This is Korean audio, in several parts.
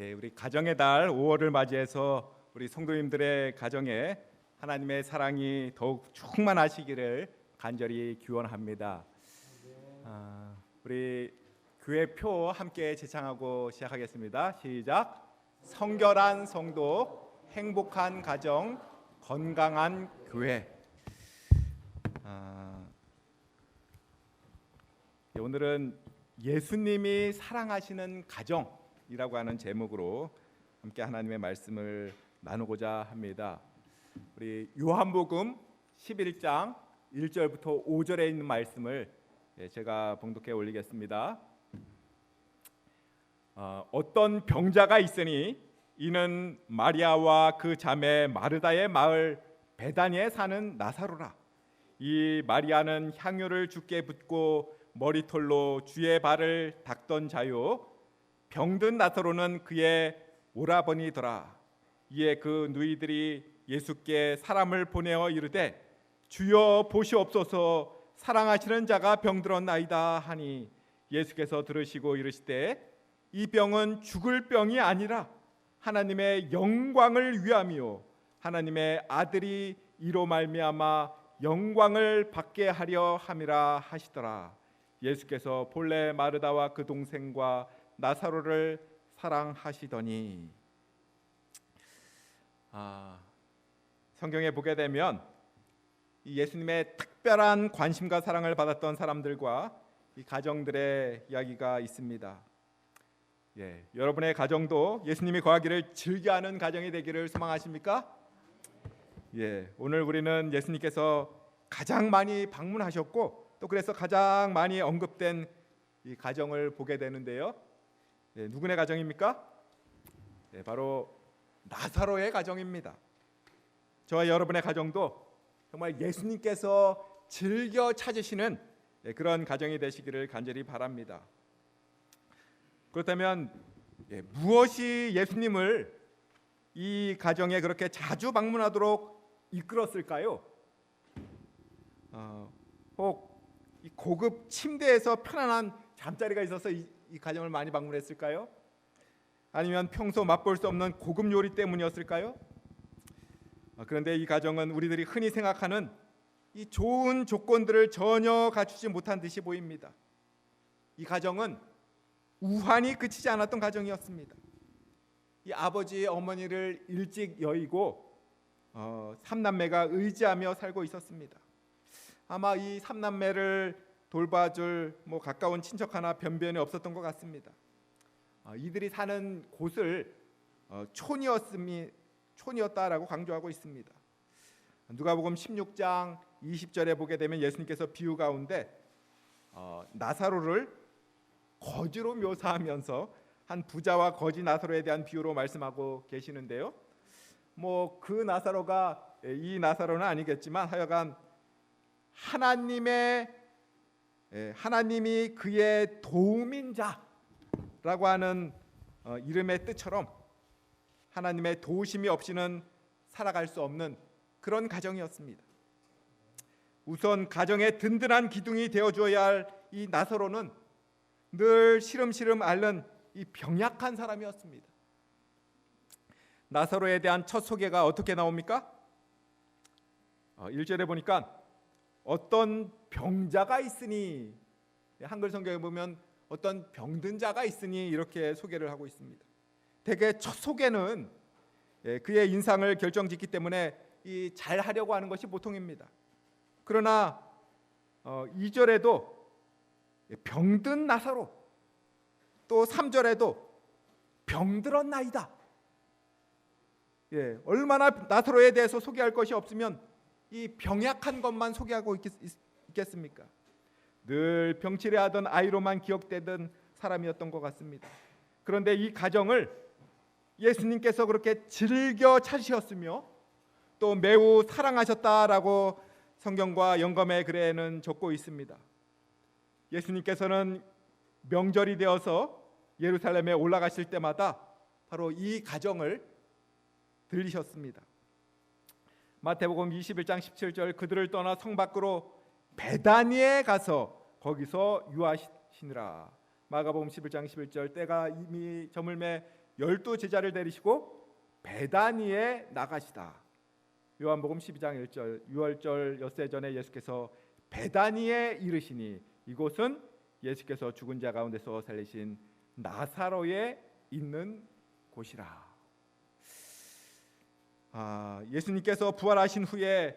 우리 가정의 달 5월을 맞이해서 우리 성도님들의 가정에 하나님의 사랑이 더욱 충만하시기를 간절히 기원합니다. 우리 교회표 함께 제창하고 시작하겠습니다. 시작. 성결한 성도, 행복한 가정, 건강한 교회. 오늘은 예수님이 사랑하시는 가정이라고 하는 제목으로 함께 하나님의 말씀을 나누고자 합니다. 우리 요한복음 11장 1절부터 5절에 있는 말씀을 제가 봉독해 올리겠습니다. 어떤 병자가 있으니 이는 마리아와 그 자매 마르다의 마을 베다니에 사는 나사로라. 이 마리아는 향유를 주께 붓고 머리털로 주의 발을 닦던 자요, 병든 나사로는 그의 오라버니더라. 이에 그 누이들이 예수께 사람을 보내어 이르되 주여 보시옵소서, 사랑하시는 자가 병들었나이다 하니 예수께서 들으시고 이르시되 이 병은 죽을 병이 아니라 하나님의 영광을 위함이요 하나님의 아들이 이로 말미암아 영광을 받게 하려 함이라 하시더라. 예수께서 본래 마르다와 그 동생과 나사로를 사랑하시더니. 성경에 보게 되면 예수님의 특별한 관심과 사랑을 받았던 사람들과 이 가정들의 이야기가 있습니다. 여러분의 가정도 예수님이 거하기를 즐겨하는 가정이 되기를 소망하십니까? 오늘 우리는 예수님께서 가장 많이 방문하셨고 또 그래서 가장 많이 언급된 이 가정을 보게 되는데요. 누구네 가정입니까? 바로 나사로의 가정입니다. 저와 여러분의 가정도 정말 예수님께서 즐겨 찾으시는 그런 가정이 되시기를 간절히 바랍니다. 그렇다면 무엇이 예수님을 이 가정에 그렇게 자주 방문하도록 이끌었을까요? 혹 이 고급 침대에서 편안한 잠자리가 있어서 이 가정을 많이 방문했을까요? 아니면 평소 맛볼 수 없는 고급 요리 때문이었을까요? 그런데 이 가정은 우리들이 흔히 생각하는 이 좋은 조건들을 전혀 갖추지 못한 듯이 보입니다. 이 가정은 우환이 그치지 않았던 가정이었습니다. 이 아버지 어머니를 일찍 여의고 삼남매가 의지하며 살고 있었습니다. 아마 이 삼남매를 돌봐줄 가까운 친척 하나 변변히 없었던 것 같습니다. 이들이 사는 곳을 촌이었다라고 강조하고 있습니다. 누가복음 16장 20절에 보게 되면 예수님께서 비유 가운데 나사로를 거지로 묘사하면서 한 부자와 거지 나사로에 대한 비유로 말씀하고 계시는데요. 그 나사로가 이 나사로는 아니겠지만 하여간 하나님이 그의 도움인 자라고 하는 이름의 뜻처럼 하나님의 도우심이 없이는 살아갈 수 없는 그런 가정이었습니다. 우선 가정의 든든한 기둥이 되어줘야 할 이 나사로는 늘 시름시름 앓는 이 병약한 사람이었습니다. 나사로에 대한 첫 소개가 어떻게 나옵니까? 1절에 보니까 어떤 병자가 있으니, 한글 성경에 보면 어떤 병든 자가 있으니 이렇게 소개를 하고 있습니다. 대개 첫 소개는 그의 인상을 결정짓기 때문에 잘 하려고 하는 것이 보통입니다. 그러나 2절에도 병든 나사로, 또 3절에도 병들었나이다. 얼마나 나사로에 대해서 소개할 것이 없으면 이 병약한 것만 소개하고 있겠습니까? 늘 병치레하던 아이로만 기억되던 사람이었던 것 같습니다. 그런데 이 가정을 예수님께서 그렇게 즐겨 찾으셨으며 또 매우 사랑하셨다라고 성경과 영감의 글에는 적고 있습니다. 예수님께서는 명절이 되어서 예루살렘에 올라가실 때마다 바로 이 가정을 들리셨습니다. 마태복음 21장 17절, 그들을 떠나 성 밖으로 베다니에 가서 거기서 유하시니라. 마가복음 11장 11절, 때가 이미 저물매 12 제자를 데리시고 베다니에 나가시다. 요한복음 12장 1절, 6월절 엿새 전에 예수께서 베다니에 이르시니 이곳은 예수께서 죽은 자 가운데서 살리신 나사로에 있는 곳이라. 예수님께서 부활하신 후에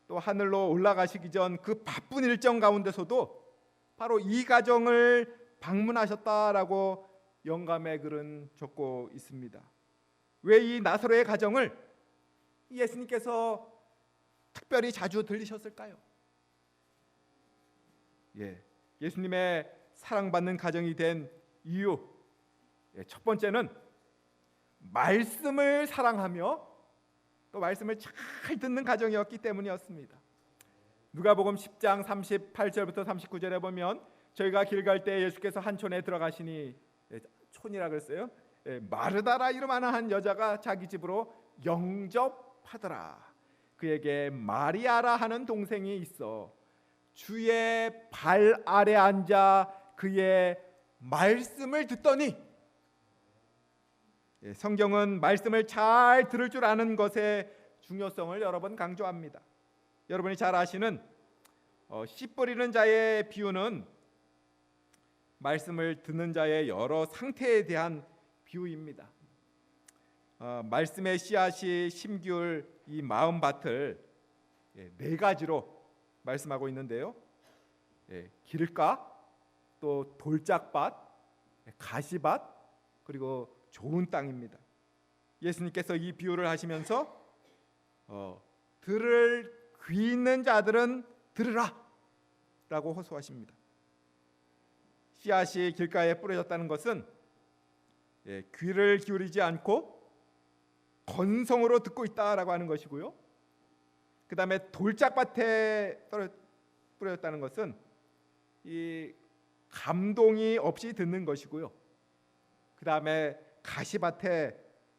또 하늘로 올라가시기 전 그 바쁜 일정 가운데서도 바로 이 가정을 방문하셨다라고 영감의 글은 적고 있습니다. 왜 이 나사로의 가정을 예수님께서 특별히 자주 들리셨을까요? 예수님의 사랑받는 가정이 된 이유, 첫 번째는 말씀을 사랑하며 또 말씀을 잘 듣는 가정이었기 때문이었습니다. 누가복음 10장 38절부터 39절에 보면 저희가 길 갈 때 예수께서 한 촌에 들어가시니, 촌이라 그랬어요. 마르다라 이름하는 한 여자가 자기 집으로 영접하더라. 그에게 마리아라 하는 동생이 있어 주의 발 아래 앉아 그의 말씀을 듣더니, 성경은 말씀을 잘 들을 줄 아는 것의 중요성을 여러 번 강조합니다. 여러분이 잘 아시는 씨 뿌리는 자의 비유는 말씀을 듣는 자의 여러 상태에 대한 비유입니다. 말씀의 씨앗이 심기울 이 마음밭을 네 가지로 말씀하고 있는데요. 길가, 또 돌짝밭, 가시밭, 그리고 좋은 땅입니다. 예수님께서 이 비유를 하시면서 들을 귀 있는 자들은 들으라 라고 호소하십니다. 씨앗이 길가에 뿌려졌다는 것은 귀를 기울이지 않고 건성으로 듣고 있다라고 하는 것이고요. 그 다음에 돌짝밭에 뿌려졌다는 것은 이 감동이 없이 듣는 것이고요. 그 다음에 가시밭에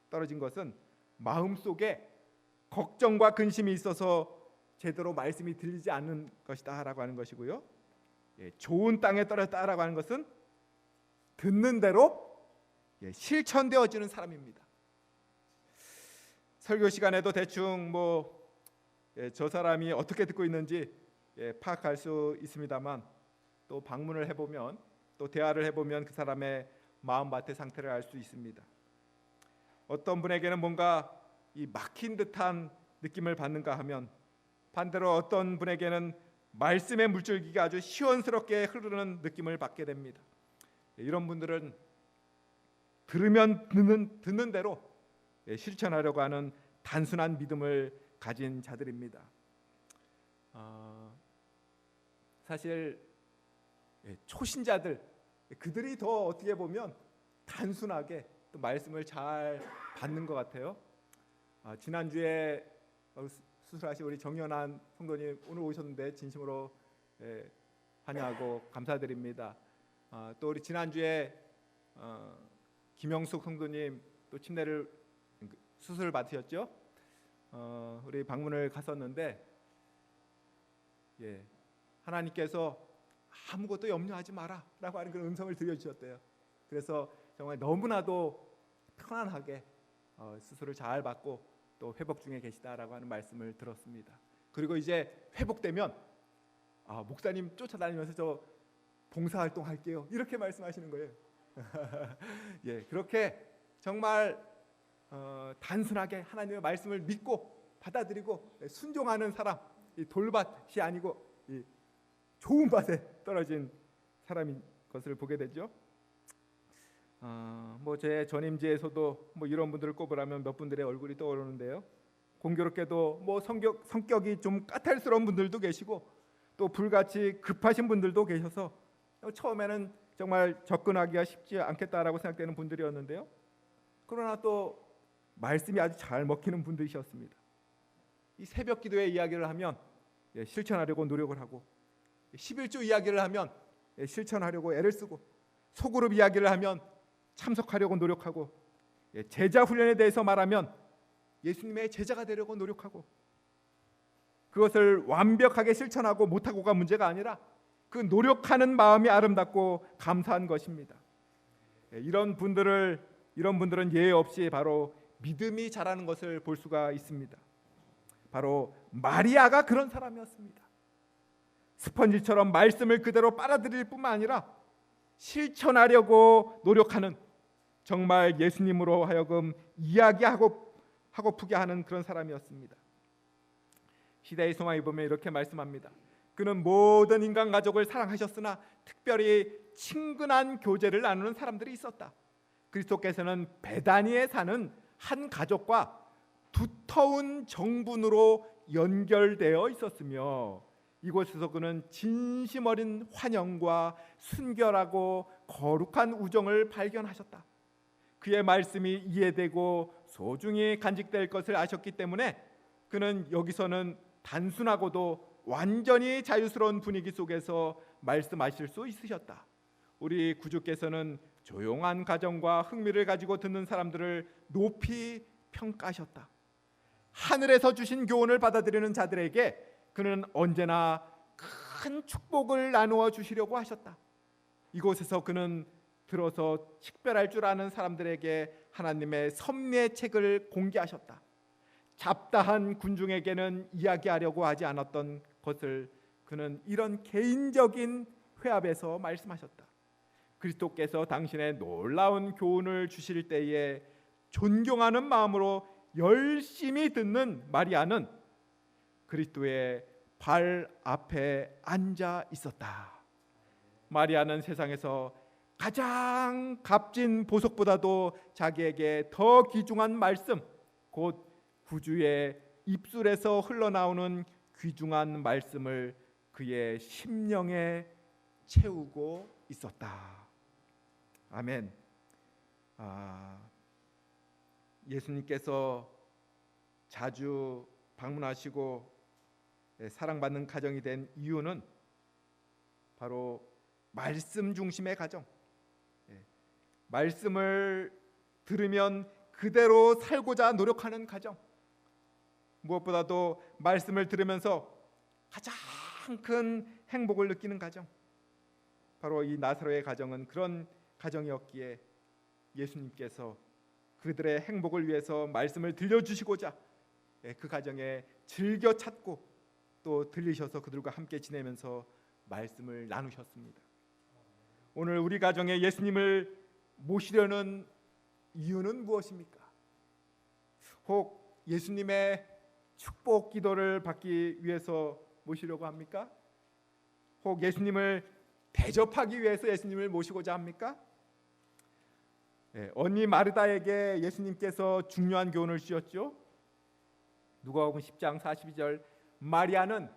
떨어진 것은 마음속에 걱정과 근심이 있어서 제대로 말씀이 들리지 않는 것이다 라고 하는 것이고요. 좋은 땅에 떨어졌다라고 하는 것은 듣는 대로 실천되어지는 사람입니다. 설교 시간에도 대충 저 사람이 어떻게 듣고 있는지 파악할 수 있습니다만, 또 방문을 해보면, 또 대화를 해보면 그 사람의 마음밭의 상태를 알 수 있습니다. 어떤 분에게는 뭔가 이 막힌 듯한 느낌을 받는가 하면, 반대로 어떤 분에게는 말씀의 물줄기가 아주 시원스럽게 흐르는 느낌을 받게 됩니다. 이런 분들은 들으면 듣는 대로 실천하려고 하는 단순한 믿음을 가진 자들입니다. 사실 초신자들, 그들이 더 어떻게 보면 단순하게 또 말씀을 잘 받는 것 같아요. 지난주에 수술하신 우리 정연한 성도님 오늘 오셨는데 진심으로 환영하고 감사드립니다. 또 우리 지난주에 김영숙 성도님 또 침례를 수술을 받으셨죠? 우리 방문을 갔었는데 하나님께서 아무것도 염려하지 마라 라고 하는 그런 음성을 들려주셨대요. 그래서 정말 너무나도 편안하게 수술을 잘 받고 또 회복 중에 계시다라고 하는 말씀을 들었습니다. 그리고 이제 회복되면 목사님 쫓아다니면서 저 봉사활동 할게요 이렇게 말씀하시는 거예요. 그렇게 정말 단순하게 하나님의 말씀을 믿고 받아들이고 순종하는 사람, 이 돌밭이 아니고 이 좋은 밭에 떨어진 사람인 것을 보게 되죠. 제 전임지에서도 이런 분들을 꼽으라면 몇 분들의 얼굴이 떠오르는데요. 공교롭게도 성격이 좀 까탈스러운 분들도 계시고 또 불같이 급하신 분들도 계셔서 처음에는 정말 접근하기가 쉽지 않겠다라고 생각되는 분들이었는데요. 그러나 또 말씀이 아주 잘 먹히는 분들이셨습니다. 이 새벽 기도의 이야기를 하면 실천하려고 노력을 하고, 11조 이야기를 하면 실천하려고 애를 쓰고, 소그룹 이야기를 하면 참석하려고 노력하고, 제자 훈련에 대해서 말하면 예수님의 제자가 되려고 노력하고, 그것을 완벽하게 실천하고 못하고가 문제가 아니라 그 노력하는 마음이 아름답고 감사한 것입니다. 이런 분들을 이런 분들은 예외 없이 바로 믿음이 자라는 것을 볼 수가 있습니다. 바로 마리아가 그런 사람이었습니다. 스펀지처럼 말씀을 그대로 빨아들일 뿐만 아니라 실천하려고 노력하는, 정말 예수님으로 하여금 이야기하고프게 하는 그런 사람이었습니다. 시대의 소망이 보면 이렇게 말씀합니다. 그는 모든 인간 가족을 사랑하셨으나 특별히 친근한 교제를 나누는 사람들이 있었다. 그리스도께서는 베다니에 사는 한 가족과 두터운 정분으로 연결되어 있었으며 이곳에서 그는 진심 어린 환영과 순결하고 거룩한 우정을 발견하셨다. 그의 말씀이 이해되고 소중히 간직될 것을 아셨기 때문에 그는 여기서는 단순하고도 완전히 자유스러운 분위기 속에서 말씀하실 수 있으셨다. 우리 구주께서는 조용한 가정과 흥미를 가지고 듣는 사람들을 높이 평가하셨다. 하늘에서 주신 교훈을 받아들이는 자들에게 그는 언제나 큰 축복을 나누어 주시려고 하셨다. 이곳에서 그는 들어서 식별할 줄 아는 사람들에게 하나님의 섭리의 책을 공개하셨다. 잡다한 군중에게는 이야기하려고 하지 않았던 것을 그는 이런 개인적인 회합에서 말씀하셨다. 그리스도께서 당신의 놀라운 교훈을 주실 때에 존경하는 마음으로 열심히 듣는 마리아는 그리스도의 발 앞에 앉아 있었다. 마리아는 세상에서 가장 값진 보석보다도 자기에게 더 귀중한 말씀, 곧 구주의 입술에서 흘러나오는 귀중한 말씀을 그의 심령에 채우고 있었다. 아멘. 예수님께서 자주 방문하시고 사랑받는 가정이 된 이유는 바로 말씀 중심의 가정, 말씀을 들으면 그대로 살고자 노력하는 가정, 무엇보다도 말씀을 들으면서 가장 큰 행복을 느끼는 가정, 바로 이 나사로의 가정은 그런 가정이었기에 예수님께서 그들의 행복을 위해서 말씀을 들려주시고자 그 가정에 즐겨 찾고 또 들리셔서 그들과 함께 지내면서 말씀을 나누셨습니다. 오늘 우리 가정에 예수님을 모시려는 이유는 무엇입니까? 혹 예수님의 축복 기도를 받기 위해서 모시려고 합니까? 혹 예수님을 대접하기 위해서 예수님을 모시고자 합니까? 언니 마르다에게 예수님께서 중요한 교훈을 주셨죠. 누가복음 10장 42절, 마리아는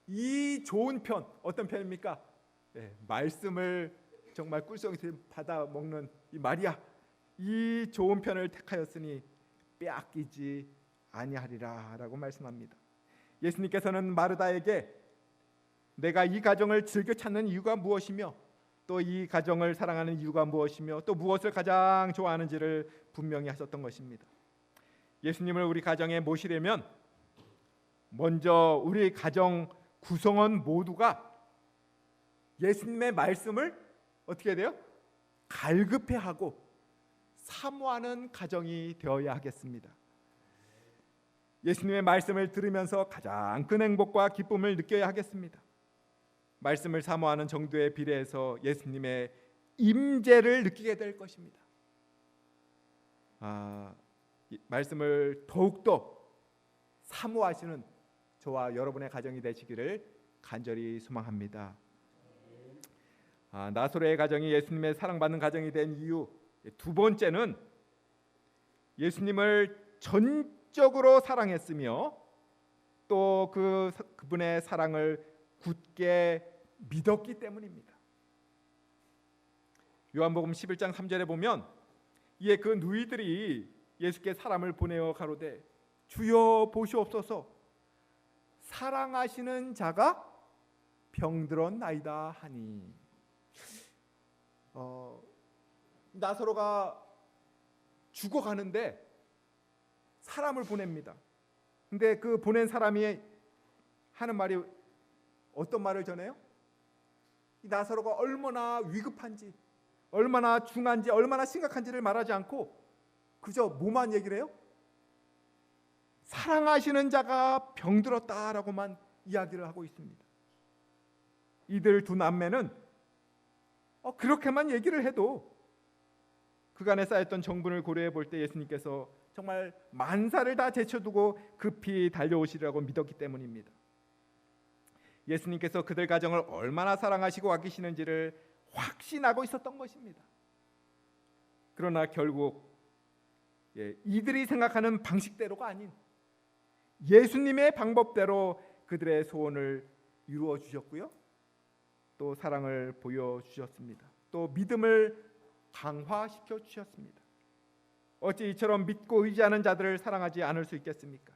이 좋은 편, 어떤 편입니까? 말씀을 정말 꿀송이 받아 먹는 이 마리아, 이 좋은 편을 택하였으니 빼앗기지 아니하리라 라고 말씀합니다. 예수님께서는 마르다에게 내가 이 가정을 즐겨 찾는 이유가 무엇이며 또 이 가정을 사랑하는 이유가 무엇이며 또 무엇을 가장 좋아하는지를 분명히 하셨던 것입니다. 예수님을 우리 가정에 모시려면 먼저 우리 가정 구성원 모두가 예수님의 말씀을 어떻게 해야 돼요? 갈급해하고 사모하는 가정이 되어야 하겠습니다. 예수님의 말씀을 들으면서 가장 큰 행복과 기쁨을 느껴야 하겠습니다. 말씀을 사모하는 정도에 비례해서 예수님의 임재를 느끼게 될 것입니다. 말씀을 더욱더 사모하시는 저와 여러분의 가정이 되시기를 간절히 소망합니다. 나사로의 가정이 예수님의 사랑받는 가정이 된 이유, 두 번째는 예수님을 전적으로 사랑했으며 또 그분의 사랑을 굳게 믿었기 때문입니다. 요한복음 11장 3절에 보면 이에 그 누이들이 예수께 사람을 보내어 가로되 주여 보시옵소서 사랑하시는 자가 병들었나이다 하니, 나사로가 죽어가는데 사람을 보냅니다. 근데 그 보낸 사람이 하는 말이 어떤 말을 전해요? 이 나사로가 얼마나 위급한지, 얼마나 중한지 얼마나 심각한지를 말하지 않고 그저 뭐만 얘기를 해요? 사랑하시는 자가 병들었다라고만 이야기를 하고 있습니다. 이들 두 남매는 그렇게만 얘기를 해도 그간에 쌓였던 정분을 고려해 볼 때 예수님께서 정말 만사를 다 제쳐두고 급히 달려오시리라고 믿었기 때문입니다. 예수님께서 그들 가정을 얼마나 사랑하시고 아끼시는지를 확신하고 있었던 것입니다. 그러나 결국 이들이 생각하는 방식대로가 아닌 예수님의 방법대로 그들의 소원을 이루어 주셨고요. 또 사랑을 보여주셨습니다. 또 믿음을 강화시켜 주셨습니다. 어찌 이처럼 믿고 의지하는 자들을 사랑하지 않을 수 있겠습니까?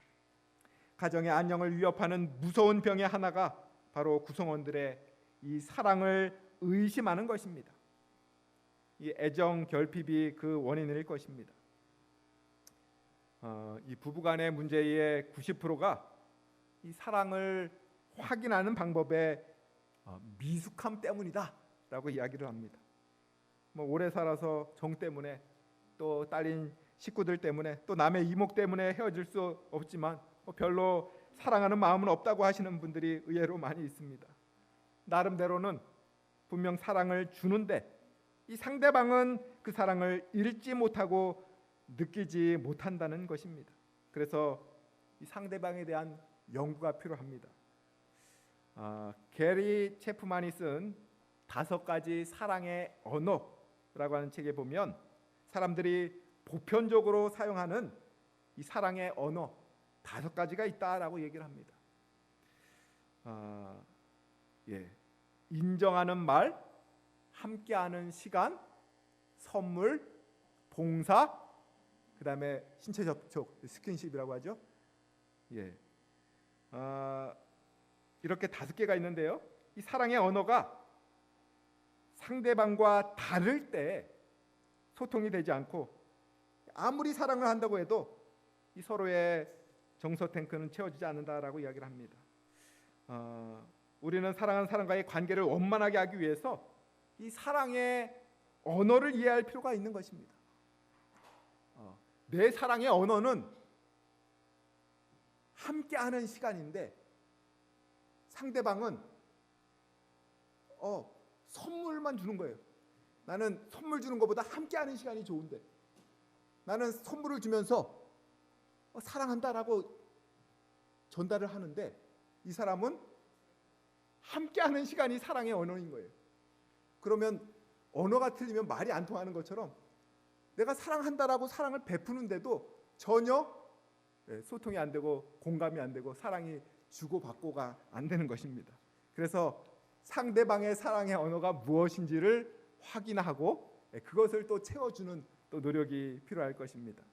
가정의 안녕을 위협하는 무서운 병의 하나가 바로 구성원들의 이 사랑을 의심하는 것입니다. 이 애정 결핍이 그 원인일 것입니다. 이 부부간의 문제의 90%가 이 사랑을 확인하는 방법의 미숙함 때문이다라고 이야기를 합니다. 오래 살아서 정 때문에 또 딸린 식구들 때문에 또 남의 이목 때문에 헤어질 수 없지만 별로 사랑하는 마음은 없다고 하시는 분들이 의외로 많이 있습니다. 나름대로는 분명 사랑을 주는데 이 상대방은 그 사랑을 읽지 못하고 느끼지 못한다는 것입니다. 그래서 이 상대방에 대한 연구가 필요합니다. 게리 체프만이 쓴 5가지 사랑의 언어라고 하는 책에 보면 사람들이 보편적으로 사용하는 이 사랑의 언어 5가지가 있다라고 얘기를 합니다. 인정하는 말, 함께하는 시간, 선물, 봉사, 그 다음에 신체 접촉, 스킨십이라고 하죠. 이렇게 5개가 있는데요. 이 사랑의 언어가 상대방과 다를 때 소통이 되지 않고 아무리 사랑을 한다고 해도 이 서로의 정서 탱크는 채워지지 않는다라고 이야기를 합니다. 우리는 사랑하는 사람과의 관계를 원만하게 하기 위해서 이 사랑의 언어를 이해할 필요가 있는 것입니다. 내 사랑의 언어는 함께하는 시간인데 상대방은 선물만 주는 거예요. 나는 선물 주는 것보다 함께하는 시간이 좋은데 나는 선물을 주면서 사랑한다라고 전달을 하는데 이 사람은 함께하는 시간이 사랑의 언어인 거예요. 그러면 언어가 틀리면 말이 안 통하는 것처럼 내가 사랑한다라고 사랑을 베푸는데도 전혀 소통이 안 되고 공감이 안 되고 사랑이 주고받고가 안 되는 것입니다. 그래서 상대방의 사랑의 언어가 무엇인지를 확인하고 그것을 또 채워주는 또 노력이 필요할 것입니다.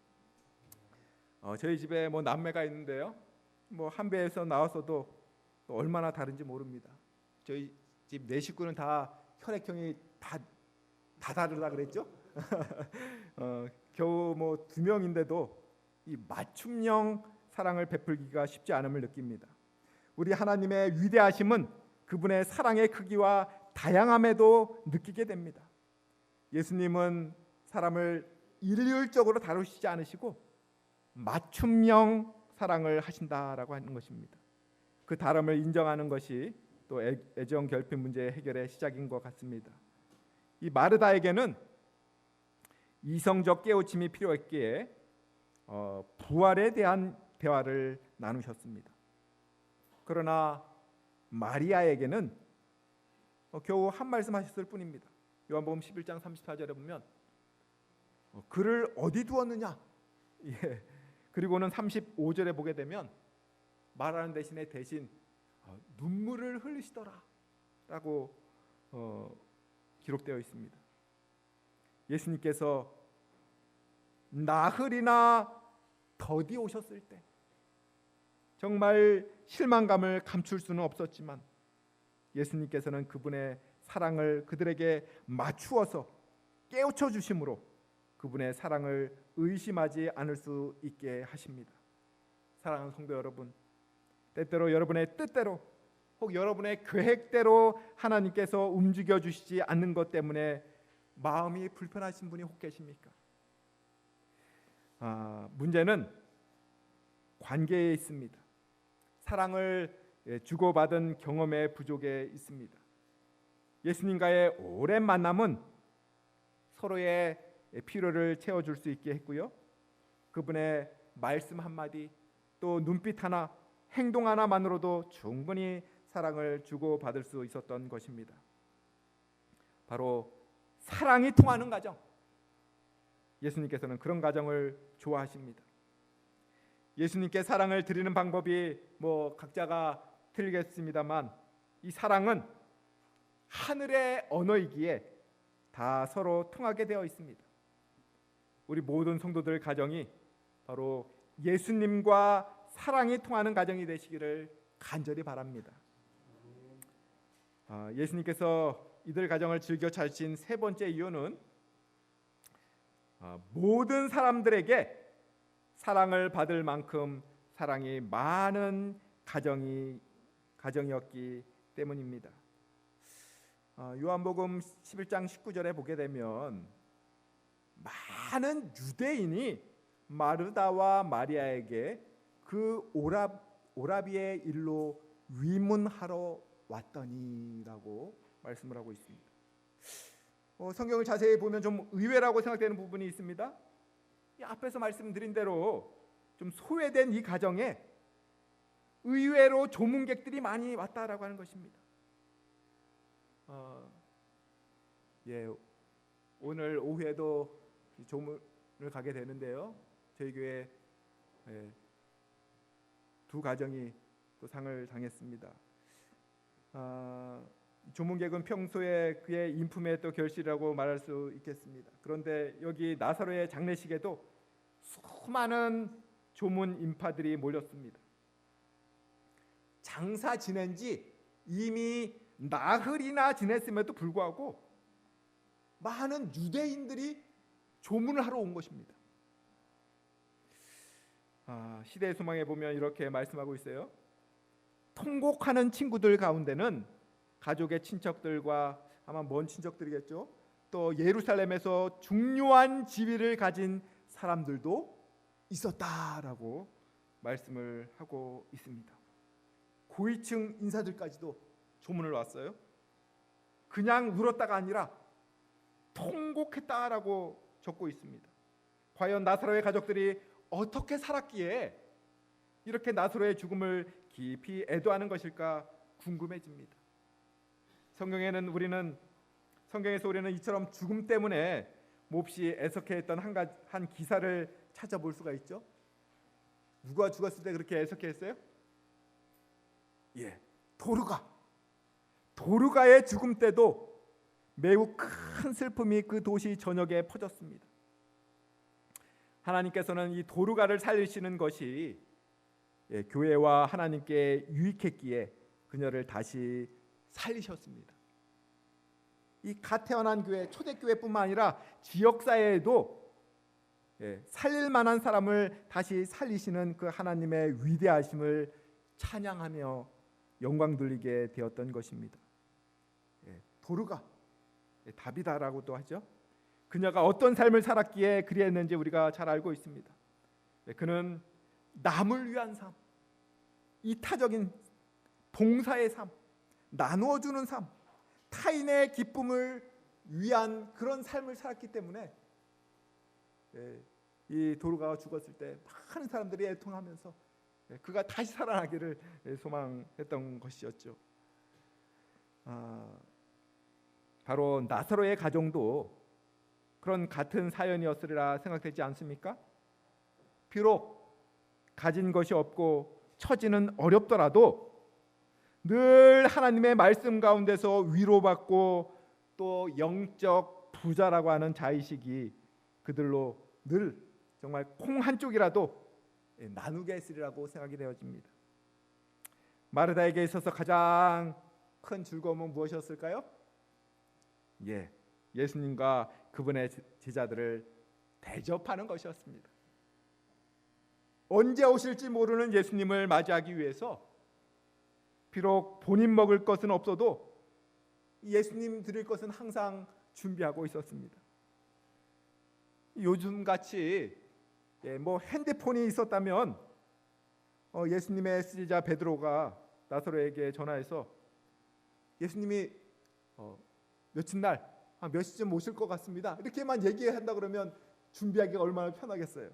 저희 집에 남매가 있는데요. 한 배에서 나와서도 얼마나 다른지 모릅니다. 저희 집 4식구는 다 혈액형이 다 다르다 그랬죠. 겨우 2명인데도 이 맞춤형 사랑을 베풀기가 쉽지 않음을 느낍니다. 우리 하나님의 위대하심은 그분의 사랑의 크기와 다양함에도 느끼게 됩니다. 예수님은 사람을 일률적으로 다루시지 않으시고 맞춤형 사랑을 하신다라고 하는 것입니다. 그 다름을 인정하는 것이 또 애정 결핍 문제 해결의 시작인 것 같습니다. 이 마르다에게는 이성적 깨우침이 필요했기에 부활에 대한 대화를 나누셨습니다. 그러나 마리아에게는 겨우 한 말씀 하셨을 뿐입니다. 요한복음 11장 34절에 보면 그를 어디 두었느냐? 그리고는 35절에 보게 되면 말하는 대신 눈물을 흘리시더라라고 기록되어 있습니다. 예수님께서 나흘이나 더디 오셨을 때 정말 실망감을 감출 수는 없었지만 예수님께서는 그분의 사랑을 그들에게 맞추어서 깨우쳐 주심으로 그분의 사랑을 의심하지 않을 수 있게 하십니다. 사랑하는 성도 여러분, 때때로 여러분의 뜻대로 혹 여러분의 계획대로 하나님께서 움직여 주시지 않는 것 때문에 마음이 불편하신 분이 혹 계십니까? 문제는 관계에 있습니다. 사랑을 주고받은 경험의 부족에 있습니다. 예수님과의 오랜 만남은 서로의 필요를 채워줄 수 있게 했고요. 그분의 말씀 한마디, 또 눈빛 하나, 행동 하나만으로도 충분히 사랑을 주고받을 수 있었던 것입니다. 바로 사랑이 통하는 가정. 예수님께서는 그런 가정을 좋아하십니다. 예수님께 사랑을 드리는 방법이 각자가 틀리겠습니다만 이 사랑은 하늘의 언어이기에 다 서로 통하게 되어 있습니다. 우리 모든 성도들 가정이 바로 예수님과 사랑이 통하는 가정이 되시기를 간절히 바랍니다. 예수님께서 이들 가정을 즐겨 찾으신 세 번째 이유는 모든 사람들에게 사랑을 받을 만큼 사랑이 많은 가정이었기 때문입니다. 요한복음 11장 19절에 보게 되면 많은 유대인이 마르다와 마리아에게 그 오라비의 일로 위문하러 왔더니라고 말씀을 하고 있습니다. 성경을 자세히 보면 좀 의외라고 생각되는 부분이 있습니다. 이 앞에서 말씀드린 대로 좀 소외된 이 가정에 의외로 조문객들이 많이 왔다라고 하는 것입니다. 오늘 오후에도 조문을 가게 되는데요. 저희 교회 두 가정이 또 상을 당했습니다. 조문객은 평소에 그의 인품의 또 결실이라고 말할 수 있겠습니다. 그런데 여기 나사로의 장례식에도 수많은 조문 인파들이 몰렸습니다. 장사 지낸 지 이미 나흘이나 지냈음에도 불구하고 많은 유대인들이 조문을 하러 온 것입니다. 시대의 소망에 보면 이렇게 말씀하고 있어요. 통곡하는 친구들 가운데는 가족의 친척들과 아마 먼 친척들이겠죠. 또 예루살렘에서 중요한 지위를 가진 사람들도 있었다라고 말씀을 하고 있습니다. 고위층 인사들까지도 조문을 왔어요. 그냥 울었다가 아니라 통곡했다라고 적고 있습니다. 과연 나사로의 가족들이 어떻게 살았기에 이렇게 나사로의 죽음을 깊이 애도하는 것일까 궁금해집니다. 성경에서 우리는 이처럼 죽음 때문에 몹시 애석해했던 한 기사를 찾아볼 수가 있죠. 누가 죽었을 때 그렇게 애석해했어요? 도르가의 죽음 때도 매우 큰 슬픔이 그 도시 전역에 퍼졌습니다. 하나님께서는 이 도르가를 살리시는 것이 교회와 하나님께 유익했기에 그녀를 다시 살리셨습니다. 이 갓 태어난 교회, 초대교회뿐만 아니라 지역사회에도 살릴 만한 사람을 다시 살리시는 그 하나님의 위대하심을 찬양하며 영광 돌리게 되었던 것입니다. 도르가, 다비다라고도 하죠. 그녀가 어떤 삶을 살았기에 그리했는지 우리가 잘 알고 있습니다. 그는 남을 위한 삶, 이타적인 봉사의 삶, 나누어주는 삶, 타인의 기쁨을 위한 그런 삶을 살았기 때문에 이 도르가가 죽었을 때 많은 사람들이 애통하면서 그가 다시 살아나기를 소망했던 것이었죠. 바로 나사로의 가정도 그런 같은 사연이었으리라 생각되지 않습니까? 비록 가진 것이 없고 처지는 어렵더라도 늘 하나님의 말씀 가운데서 위로받고 또 영적 부자라고 하는 자의식이 그들로 늘 정말 콩 한 쪽이라도 나누게 했으리라고 생각이 되어집니다. 마르다에게 있어서 가장 큰 즐거움은 무엇이었을까요? 예수님과 그분의 제자들을 대접하는 것이었습니다. 언제 오실지 모르는 예수님을 맞이하기 위해서 비록 본인 먹을 것은 없어도 예수님 드릴 것은 항상 준비하고 있었습니다. 요즘 같이 뭐 핸드폰이 있었다면 예수님의 쓰지자 베드로가 나사로에게 전화해서 예수님이 며칠 날 몇 시쯤 오실 것 같습니다, 이렇게만 얘기한다 그러면 준비하기가 얼마나 편하겠어요.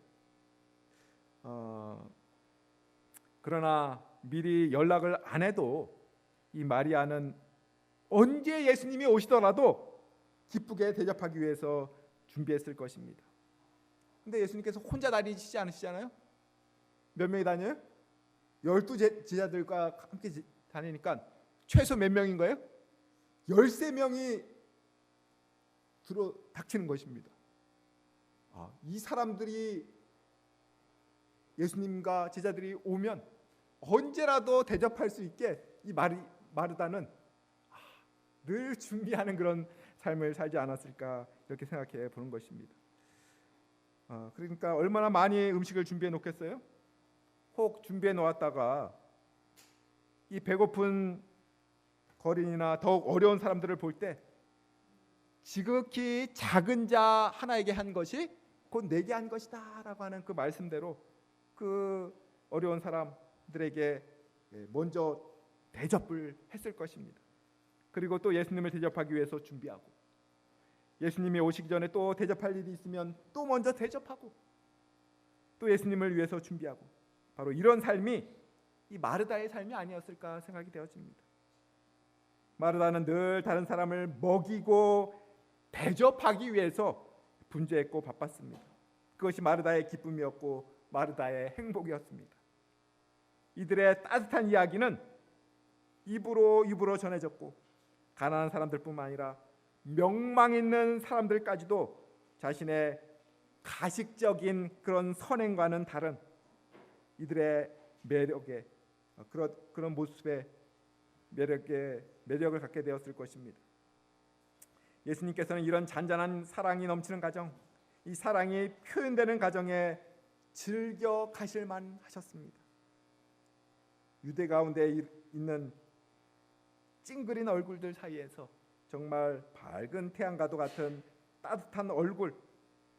그러나 미리 연락을 안 해도 이 마리아는 언제 예수님이 오시더라도 기쁘게 대접하기 위해서 준비했을 것입니다. 근데 예수님께서 혼자 다니시지 않으시잖아요. 몇 명이 다녀요? 12 제자들과 함께 다니니까 최소 몇 명인 거예요? 13명이 들어 닥치는 것입니다. 이 사람들이 예수님과 제자들이 오면 언제라도 대접할 수 있게 이 마르다는 늘 준비하는 그런 삶을 살지 않았을까, 이렇게 생각해 보는 것입니다. 그러니까 얼마나 많이 음식을 준비해 놓겠어요? 혹 준비해 놓았다가 이 배고픈 거린이나 더욱 어려운 사람들을 볼 때 지극히 작은 자 하나에게 한 것이 곧 내게 한 것이다 라고 하는 그 말씀대로 그 어려운 사람들에게 먼저 대접을 했을 것입니다. 그리고 또 예수님을 대접하기 위해서 준비하고, 예수님이 오시기 전에 또 대접할 일이 있으면 또 먼저 대접하고, 또 예수님을 위해서 준비하고, 바로 이런 삶이 이 마르다의 삶이 아니었을까 생각이 되어집니다. 마르다는 늘 다른 사람을 먹이고 대접하기 위해서 분주했고 바빴습니다. 그것이 마르다의 기쁨이었고 마르다의 행복이었습니다. 이들의 따뜻한 이야기는 입으로 전해졌고, 가난한 사람들뿐만 아니라 명망 있는 사람들까지도 자신의 가식적인 그런 선행과는 다른 이들의 매력에, 그런 모습에 매력을 갖게 되었을 것입니다. 예수님께서는 이런 잔잔한 사랑이 넘치는 가정, 이 사랑이 표현되는 가정에 즐겨 가실만 하셨습니다. 유대 가운데 있는 찡그린 얼굴들 사이에서 정말 밝은 태양과도 같은 따뜻한 얼굴,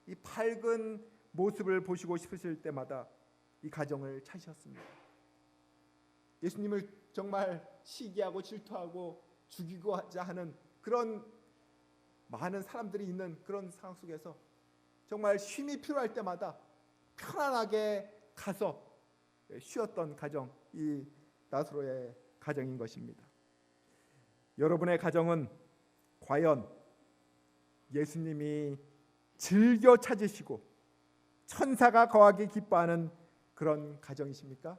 이 밝은 모습을 보시고 싶으실 때마다 이 가정을 찾으셨습니다. 예수님을 정말 시기하고 질투하고 죽이고자 하는 그런 많은 사람들이 있는 그런 상황 속에서 정말 쉼이 필요할 때마다 편안하게 가서 쉬었던 가정, 이 나사로의 가정인 것입니다. 여러분의 가정은 과연 예수님이 즐겨 찾으시고 천사가 거하기 기뻐하는 그런 가정이십니까?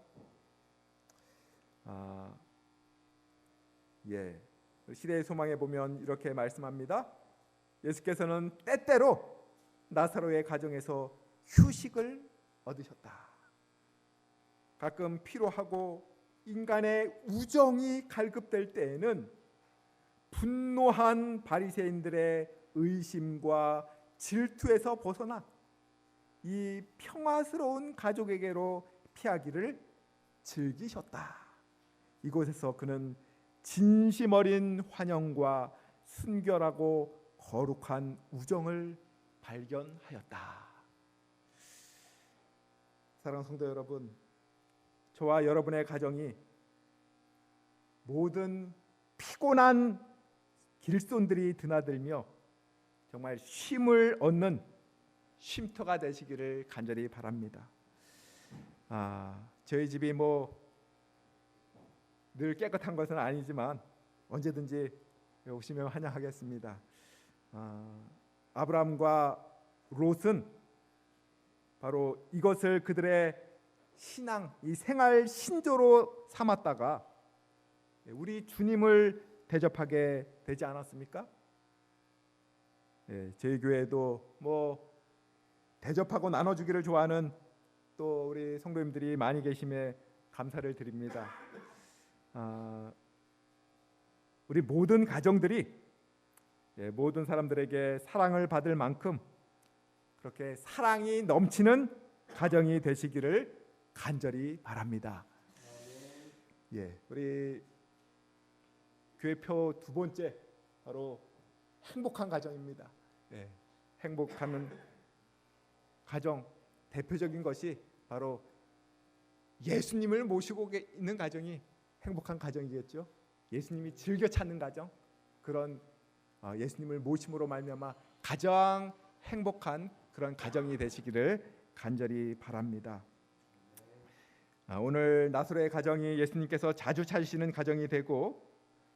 시대의 소망에 보면 이렇게 말씀합니다. 예수께서는 때때로 나사로의 가정에서 휴식을 얻으셨다. 가끔 피로하고 인간의 우정이 갈급될 때에는 분노한 바리새인들의 의심과 질투에서 벗어나 이 평화스러운 가족에게로 피하기를 즐기셨다. 이곳에서 그는 진심 어린 환영과 순결하고 거룩한 우정을 발견하였다. 사랑하는 성도 여러분, 저와 여러분의 가정이 모든 피곤한 길손들이 드나들며 정말 쉼을 얻는 쉼터가 되시기를 간절히 바랍니다. 저희 집이 늘 깨끗한 것은 아니지만 언제든지 오시면 환영하겠습니다. 아브라함과 롯은 바로 이것을 그들의 신앙, 이 생활 신조로 삼았다가 우리 주님을 대접하게 되지 않았습니까? 저희 교회도 대접하고 나눠주기를 좋아하는 또 우리 성도님들이 많이 계심에 감사를 드립니다. 우리 모든 가정들이 모든 사람들에게 사랑을 받을 만큼 그렇게 사랑이 넘치는 가정이 되시기를 간절히 바랍니다. 우리 교회표 두 번째, 바로 행복한 가정입니다. 예, 행복하는 가정 대표적인 것이 바로 예수님을 모시고 있는 가정이 행복한 가정이겠죠. 예수님이 즐겨 찾는 가정, 그런 예수님을 모심으로 말미암아 가장 행복한 그런 가정이 되시기를 간절히 바랍니다. 오늘 나사로의 가정이 예수님께서 자주 찾으시는 가정이 되고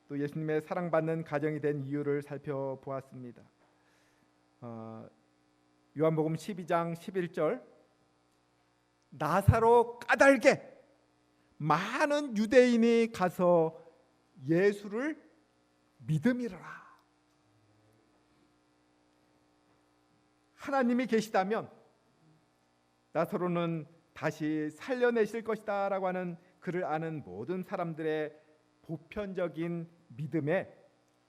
또 예수님의 사랑받는 가정이 된 이유를 살펴보았습니다. 요한복음 12장 11절, 나사로 까닭에 많은 유대인이 가서 예수를 믿음이라. 하나님이 계시다면 나사로는 다시 살려내실 것이다 라고 하는 그를 아는 모든 사람들의 보편적인 믿음에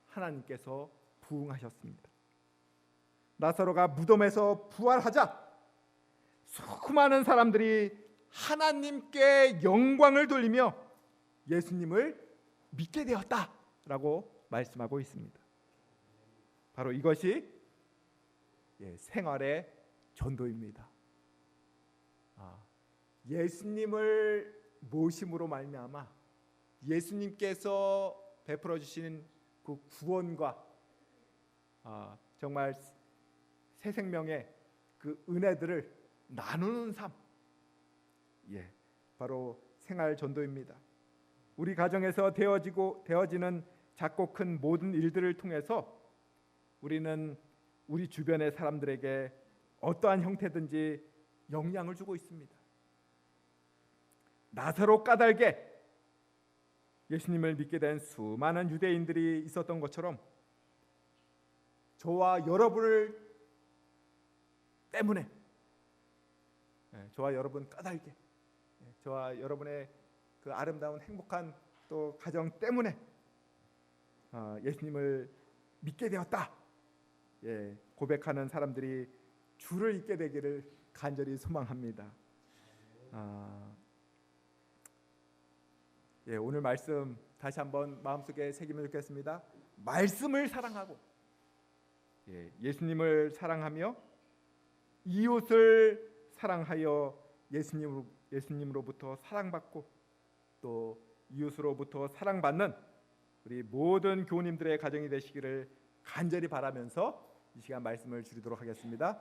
하나님께서 부응하셨습니다. 나사로가 무덤에서 부활하자 수많은 사람들이 하나님께 영광을 돌리며 예수님을 믿게 되었다라고 말씀하고 있습니다. 바로 이것이 생활의 전도입니다. 예수님을 모심으로 말미암아 예수님께서 베풀어 주신 그 구원과 정말 새 생명의 그 은혜들을 나누는 삶, 바로 생활 전도입니다. 우리 가정에서 되어지는 작고 큰 모든 일들을 통해서 우리는 우리 주변의 사람들에게 어떠한 형태든지 영향을 주고 있습니다. 나사로 까닭에 예수님을 믿게 된 수많은 유대인들이 있었던 것처럼 저와 여러분을 때문에, 저와 여러분 까닭에, 저와 여러분의 그 아름다운 행복한 또 가정 때문에 예수님을 믿게 되었다, 고백하는 사람들이 주를 잇게 되기를 간절히 소망합니다. 오늘 말씀 다시 한번 마음속에 새기면 좋겠습니다. 말씀을 사랑하고 예수님을 사랑하며 이웃을 사랑하여 예수님으로부터 사랑받고 또 이웃으로부터 사랑받는 우리 모든 교우님들의 가정이 되시기를 간절히 바라면서 이 시간 말씀을 줄이도록 하겠습니다.